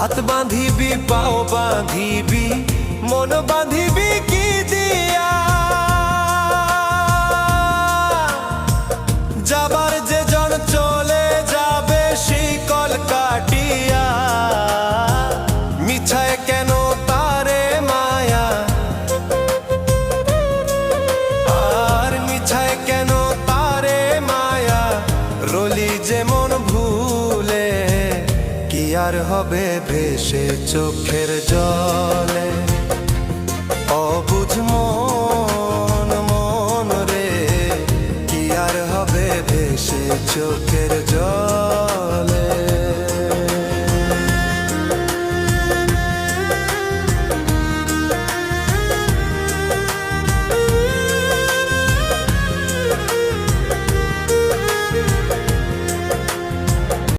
হাত বাঁধিবি পাও বাঁধিবি মন বাঁধিবি কি দিয়া যাবার যে জন চলে যাবে শিকল কাটিয়া মিছায় কেন তারে মায়া আর মিছায় কেন তারে মায়া রলি যেমন ভুলে কি আর হবে ভেসে চোখের জল